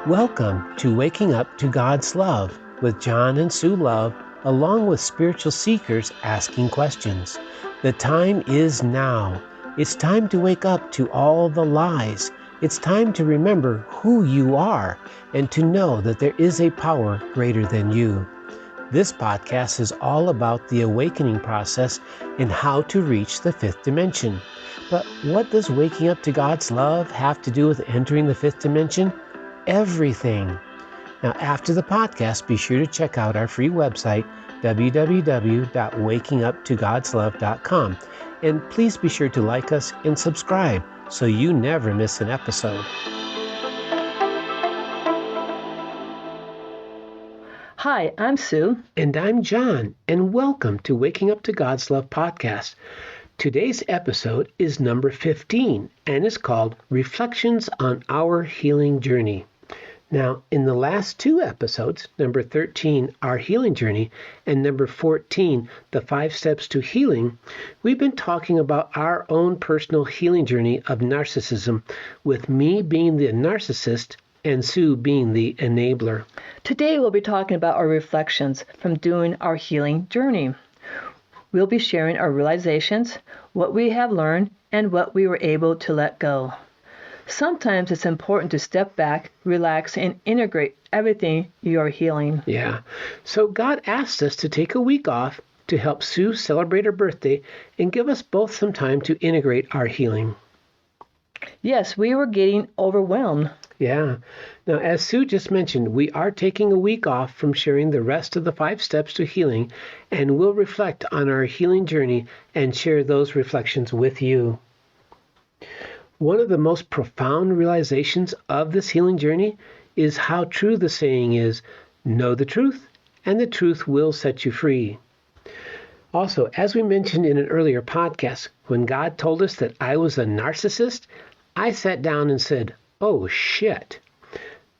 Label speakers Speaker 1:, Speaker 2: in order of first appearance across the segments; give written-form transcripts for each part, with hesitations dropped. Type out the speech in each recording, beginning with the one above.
Speaker 1: Welcome to Waking Up to God's Love with John and Sue Love, along with spiritual seekers asking questions. The time is now. It's time to wake up to all the lies. It's time to remember who you are and to know that there is a power greater than you. This podcast is all about the awakening process and how to reach the fifth dimension. But what does waking up to God's love have to do with entering the fifth dimension? Everything. Now, after the podcast, be sure to check out our free website, www.wakinguptogodslove.com. And please be sure to like us and subscribe so you never miss an episode.
Speaker 2: Hi, I'm Sue.
Speaker 1: And I'm John, and welcome to Waking Up to God's Love podcast. Today's episode is number 15, and is called Reflections on Our Healing Journey. Now, in the last two episodes, number 13, Our Healing Journey, and number 14, The 5 Steps to Healing, we've been talking about our own personal healing journey of narcissism, with me being the narcissist and Sue being the enabler.
Speaker 2: Today we'll be talking about our reflections from doing our healing journey. We'll be sharing our realizations, what we have learned, and what we were able to let go. Sometimes it's important to step back, relax, and integrate everything you are healing.
Speaker 1: Yeah. So God asked us to take a week off to help Sue celebrate her birthday and give us both some time to integrate our healing.
Speaker 2: Yes, we were getting overwhelmed.
Speaker 1: Yeah. Now, as Sue just mentioned, we are taking a week off from sharing the rest of the 5 steps to healing, and we'll reflect on our healing journey and share those reflections with you. One of the most profound realizations of this healing journey is how true the saying is, know the truth, and the truth will set you free. Also, as we mentioned in an earlier podcast, when God told us that I was a narcissist, I sat down and said, oh shit.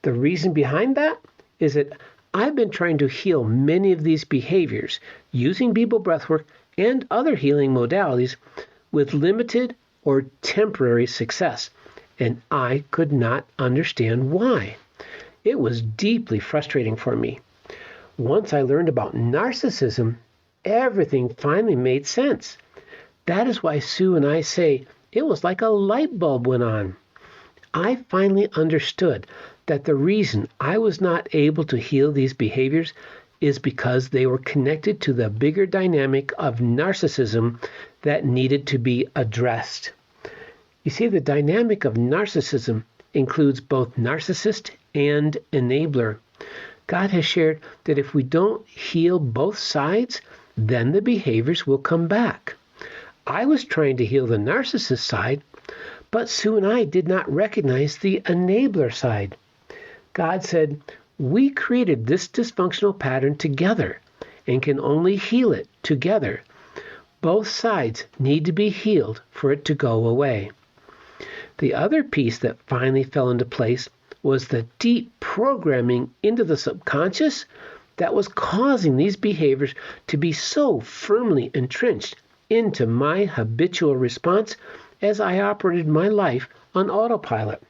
Speaker 1: The reason behind that is that I've been trying to heal many of these behaviors using Bible breathwork and other healing modalities with limited or temporary success, and I could not understand why. It was deeply frustrating for me. Once I learned about narcissism, everything finally made sense. That is why Sue and I say it was like a light bulb went on. I finally understood that the reason I was not able to heal these behaviors is because they were connected to the bigger dynamic of narcissism that needed to be addressed. You see, the dynamic of narcissism includes both narcissist and enabler. God has shared that if we don't heal both sides, then the behaviors will come back. I was trying to heal the narcissist side, but Sue and I did not recognize the enabler side. God said, we created this dysfunctional pattern together and can only heal it together. Both sides need to be healed for it to go away. The other piece that finally fell into place was the deep programming into the subconscious that was causing these behaviors to be so firmly entrenched into my habitual response as I operated my life on autopilot.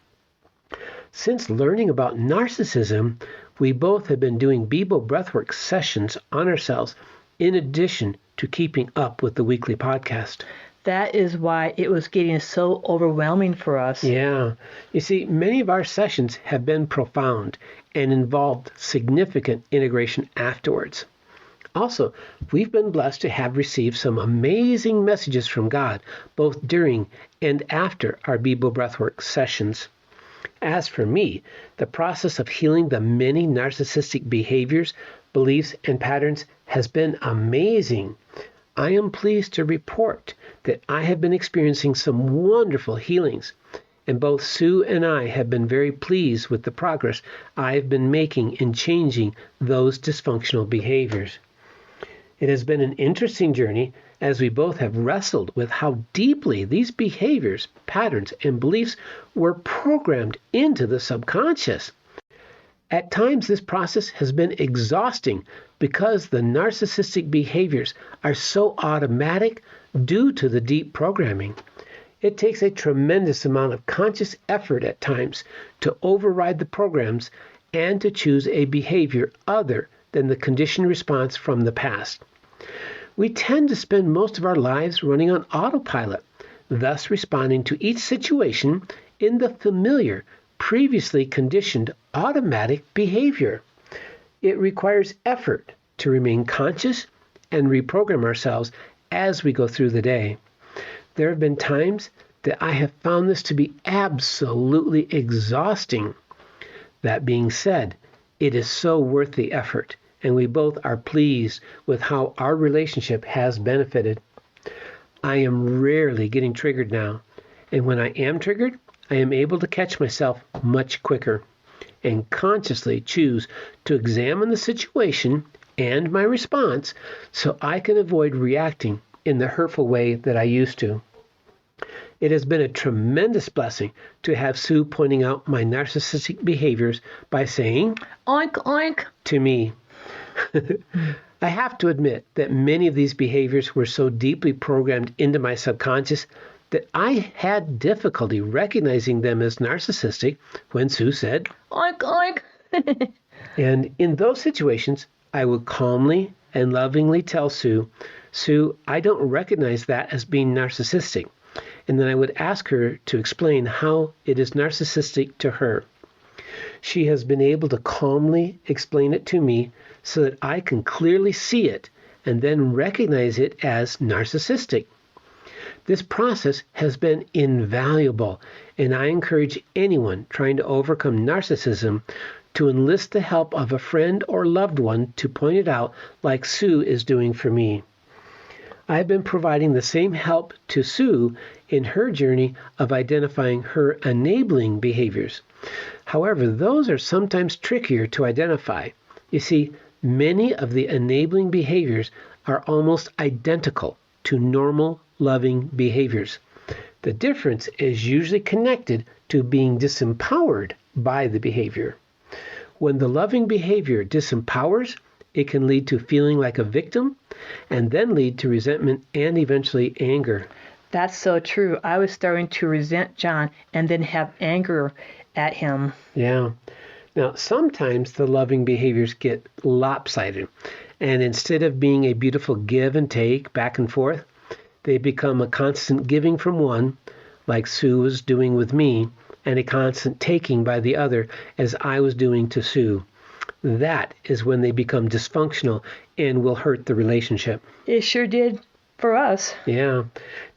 Speaker 1: Since learning about narcissism, we both have been doing Bible breathwork sessions on ourselves in addition to keeping up with the weekly podcast.
Speaker 2: That is why it was getting so overwhelming for us.
Speaker 1: Yeah. You see, many of our sessions have been profound and involved significant integration afterwards. Also, we've been blessed to have received some amazing messages from God, both during and after our Bible breathwork sessions. As for me, the process of healing the many narcissistic behaviors, beliefs, and patterns has been amazing. I am pleased to report that I have been experiencing some wonderful healings, and both Sue and I have been very pleased with the progress I've been making in changing those dysfunctional behaviors. It has been an interesting journey as we both have wrestled with how deeply these behaviors, patterns, and beliefs were programmed into the subconscious. At times, this process has been exhausting because the narcissistic behaviors are so automatic due to the deep programming. It takes a tremendous amount of conscious effort at times to override the programs and to choose a behavior other than the conditioned response from the past. We tend to spend most of our lives running on autopilot, thus responding to each situation in the familiar, previously conditioned automatic behavior. It requires effort to remain conscious and reprogram ourselves as we go through the day. There have been times that I have found this to be absolutely exhausting. That being said, it is so worth the effort, and we both are pleased with how our relationship has benefited. I am rarely getting triggered now, and when I am triggered, I am able to catch myself much quicker and consciously choose to examine the situation and my response so I can avoid reacting in the hurtful way that I used to. It has been a tremendous blessing to have Sue pointing out my narcissistic behaviors by saying,
Speaker 2: "Oink, oink,"
Speaker 1: to me. I have to admit that many of these behaviors were so deeply programmed into my subconscious that I had difficulty recognizing them as narcissistic when Sue said,
Speaker 2: "Oink, oink."
Speaker 1: And in those situations, I would calmly and lovingly tell Sue, I don't recognize that as being narcissistic. And then I would ask her to explain how it is narcissistic to her. She has been able to calmly explain it to me so that I can clearly see it and then recognize it as narcissistic. This process has been invaluable, and I encourage anyone trying to overcome narcissism to enlist the help of a friend or loved one to point it out, like Sue is doing for me. I have been providing the same help to Sue in her journey of identifying her enabling behaviors. However, those are sometimes trickier to identify. You see, many of the enabling behaviors are almost identical to normal, loving behaviors. The difference is usually connected to being disempowered by the behavior. When the loving behavior disempowers, it can lead to feeling like a victim and then lead to resentment and eventually anger.
Speaker 2: That's so true. I was starting to resent John and then have anger at him.
Speaker 1: Yeah. Now, sometimes the loving behaviors get lopsided, and instead of being a beautiful give and take back and forth, they become a constant giving from one, like Sue was doing with me, and a constant taking by the other, as I was doing to Sue. That is when they become dysfunctional and will hurt the relationship.
Speaker 2: It sure did for us.
Speaker 1: Yeah.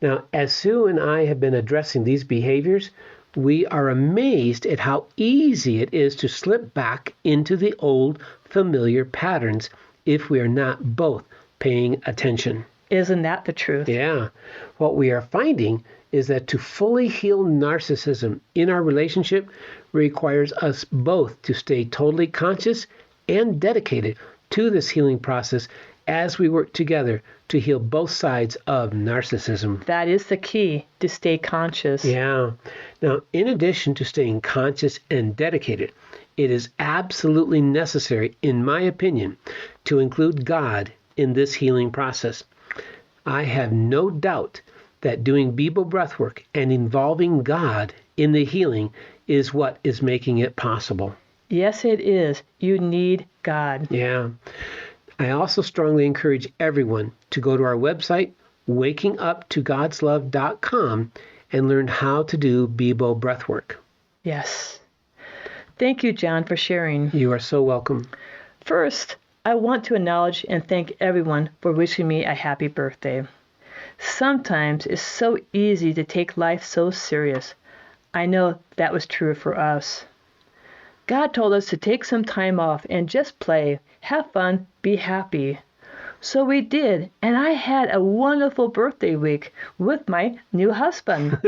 Speaker 1: Now, as Sue and I have been addressing these behaviors, we are amazed at how easy it is to slip back into the old familiar patterns if we are not both paying attention.
Speaker 2: Isn't that the truth?
Speaker 1: Yeah. What we are finding is that to fully heal narcissism in our relationship requires us both to stay totally conscious and dedicated to this healing process as we work together to heal both sides of narcissism.
Speaker 2: That is the key, to stay conscious.
Speaker 1: Yeah. Now, in addition to staying conscious and dedicated, it is absolutely necessary, in my opinion, to include God in this healing process. I have no doubt that doing Bibo breathwork and involving God in the healing is what is making it possible.
Speaker 2: Yes, it is. You need God.
Speaker 1: Yeah. I also strongly encourage everyone to go to our website, wakinguptogodslove.com, and learn how to do Bibo breathwork.
Speaker 2: Yes. Thank you, John, for sharing.
Speaker 1: You are so welcome.
Speaker 2: First, I want to acknowledge and thank everyone for wishing me a happy birthday. Sometimes it's so easy to take life so serious. I know that was true for us. God told us to take some time off and just play, have fun, be happy. So we did, and I had a wonderful birthday week with my new husband.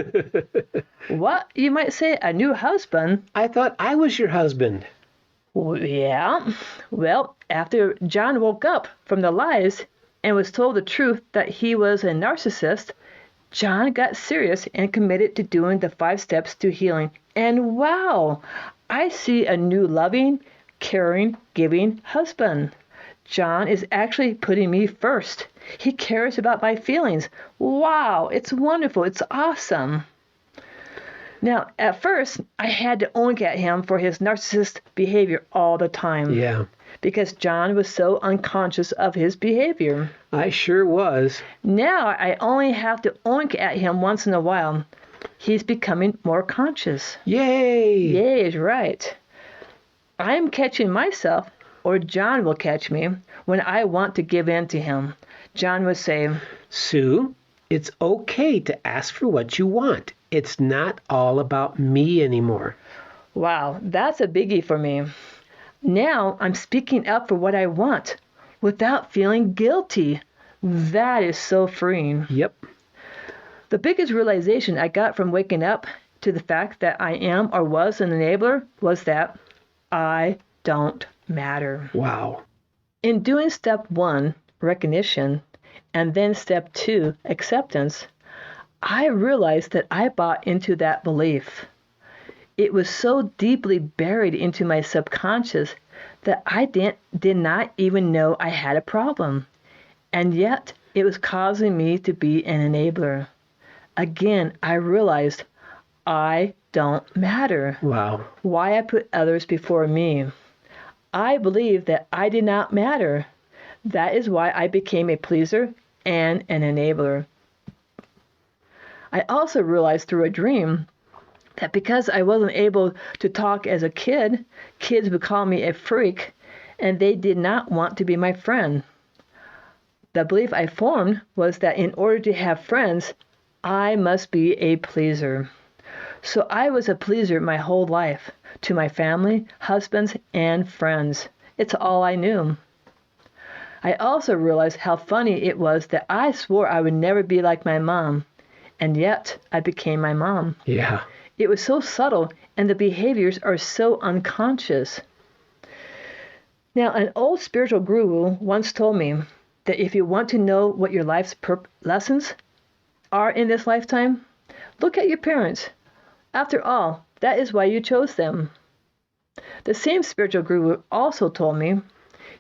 Speaker 2: What? You might say, a new husband?
Speaker 1: I thought I was your husband.
Speaker 2: Yeah. Well, after John woke up from the lies and was told the truth that he was a narcissist, John got serious and committed to doing the 5 steps to healing. And wow, I see a new loving, caring, giving husband. John is actually putting me first. He cares about my feelings. Wow, it's wonderful. It's awesome. Now, at first, I had to oink at him for his narcissist behavior all the time.
Speaker 1: Yeah.
Speaker 2: Because John was so unconscious of his behavior.
Speaker 1: I sure was.
Speaker 2: Now, I only have to oink at him once in a while. He's becoming more conscious.
Speaker 1: Yay!
Speaker 2: Yay is right. I'm catching myself, or John will catch me, when I want to give in to him. John would say,
Speaker 1: Sue, it's okay to ask for what you want. It's not all about me anymore.
Speaker 2: Wow, that's a biggie for me. Now I'm speaking up for what I want without feeling guilty. That is so freeing.
Speaker 1: Yep.
Speaker 2: The biggest realization I got from waking up to the fact that I am or was an enabler was that I don't matter.
Speaker 1: Wow.
Speaker 2: In doing step 1, recognition, and then step 2, acceptance, I realized that I bought into that belief. It was so deeply buried into my subconscious that I did not even know I had a problem. And yet, it was causing me to be an enabler. Again, I realized I don't matter.
Speaker 1: Wow.
Speaker 2: Why I put others before me. I believed that I did not matter. That is why I became a pleaser and an enabler. I also realized through a dream that because I wasn't able to talk as a kid, kids would call me a freak, and they did not want to be my friend. The belief I formed was that in order to have friends, I must be a pleaser. So I was a pleaser my whole life, to my family, husbands, and friends. It's all I knew. I also realized how funny it was that I swore I would never be like my mom, and yet I became my mom.
Speaker 1: Yeah.
Speaker 2: It was so subtle, and the behaviors are so unconscious. Now, an old spiritual guru once told me that if you want to know what your life's lessons are in this lifetime, look at your parents. After all, that is why you chose them. The same spiritual guru also told me,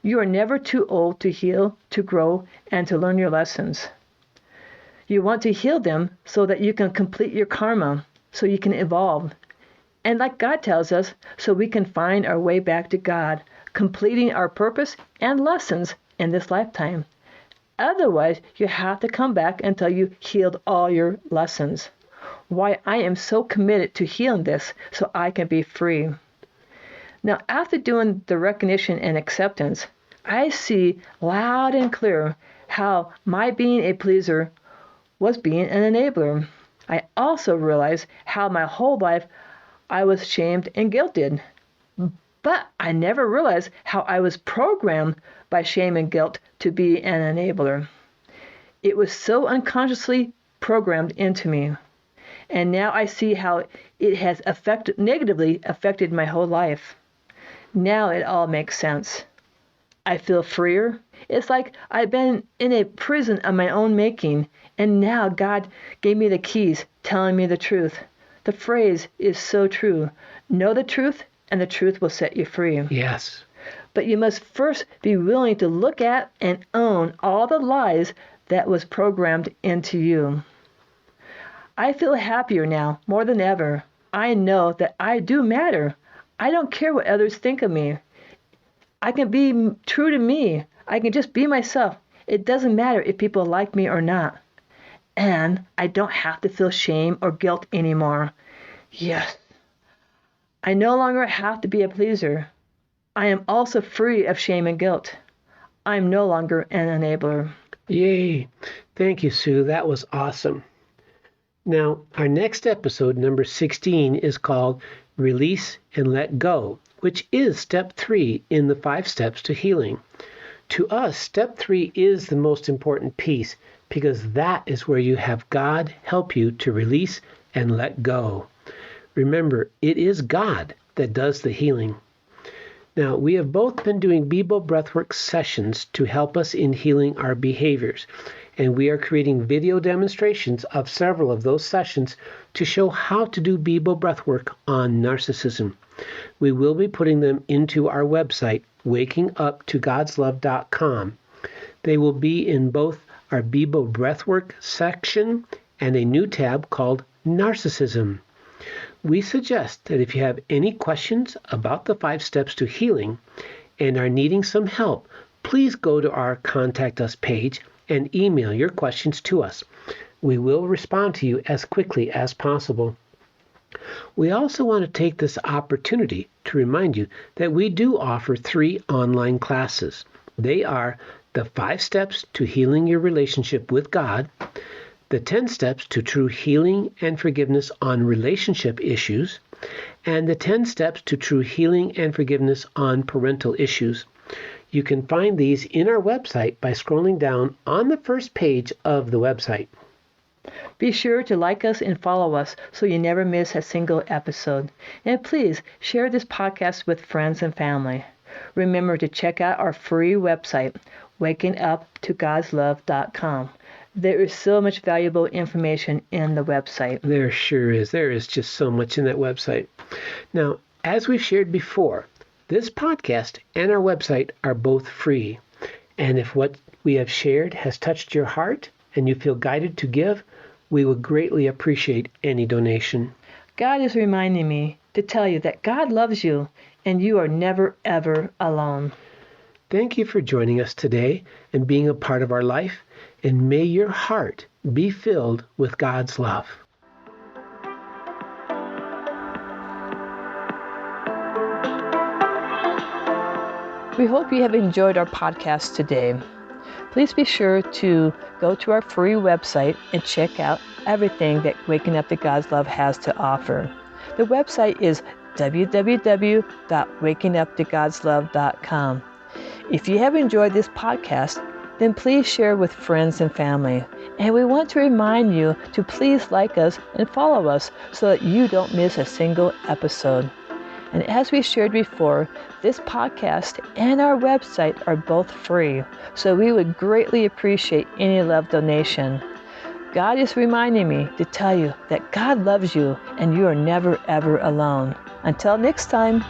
Speaker 2: you are never too old to heal, to grow, and to learn your lessons. You want to heal them so that you can complete your karma, so you can evolve. And like God tells us, so we can find our way back to God, completing our purpose and lessons in this lifetime. Otherwise, you have to come back until you healed all your lessons. Why I am so committed to healing this so I can be free. Now, after doing the recognition and acceptance, I see loud and clear how my being a pleaser was being an enabler. I also realized how my whole life I was shamed and guilted. But I never realized how I was programmed by shame and guilt to be an enabler. It was so unconsciously programmed into me. And now I see how it has negatively affected my whole life. Now it all makes sense. I feel freer. It's like I've been in a prison of my own making, and now God gave me the keys, telling me the truth. The phrase is so true. Know the truth, and the truth will set you free.
Speaker 1: Yes.
Speaker 2: But you must first be willing to look at and own all the lies that was programmed into you. I feel happier now, more than ever. I know that I do matter. I don't care what others think of me. I can be true to me. I can just be myself. It doesn't matter if people like me or not. And I don't have to feel shame or guilt anymore. Yes. I no longer have to be a pleaser. I am also free of shame and guilt. I am no longer an enabler.
Speaker 1: Yay. Thank you, Sue. That was awesome. Now, our next episode, number 16, is called Release and Let Go, which is step 3 in the 5 steps to healing. To us, step 3 is the most important piece because that is where you have God help you to release and let go. Remember, it is God that does the healing. Now, we have both been doing Bibo breathwork sessions to help us in healing our behaviors. and we are creating video demonstrations of several of those sessions to show how to do Bibo breathwork on narcissism. We will be putting them into our website, wakinguptogodslove.com. They will be in both our Bibo breathwork section and a new tab called Narcissism. We suggest that if you have any questions about the 5 steps to healing and are needing some help, please go to our Contact Us page and email your questions to us. We will respond to you as quickly as possible. We also want to take this opportunity to remind you that we do offer 3 online classes. They are the 5 steps to healing your relationship with God, the 10 steps to true healing and forgiveness on relationship issues, and the 10 steps to true healing and forgiveness on parental issues. You can find these in our website by scrolling down on the first page of the website.
Speaker 2: Be sure to like us and follow us so you never miss a single episode. And please share this podcast with friends and family. Remember to check out our free website, wakinguptogodslove.com. There is so much valuable information in the website.
Speaker 1: There sure is. There is just so much in that website. Now, as we've shared before, this podcast and our website are both free. And if what we have shared has touched your heart and you feel guided to give, we would greatly appreciate any donation.
Speaker 2: God is reminding me to tell you that God loves you and you are never, ever alone.
Speaker 1: Thank you for joining us today and being a part of our life, and may your heart be filled with God's love.
Speaker 2: We hope you have enjoyed our podcast today. Please be sure to go to our free website and check out everything that Waking Up to God's Love has to offer. The website is www.wakinguptogodslove.com. If you have enjoyed this podcast, then please share with friends and family. And we want to remind you to please like us and follow us so that you don't miss a single episode. And as we shared before, this podcast and our website are both free, so we would greatly appreciate any love donation. God is reminding me to tell you that God loves you and you are never, ever alone. Until next time.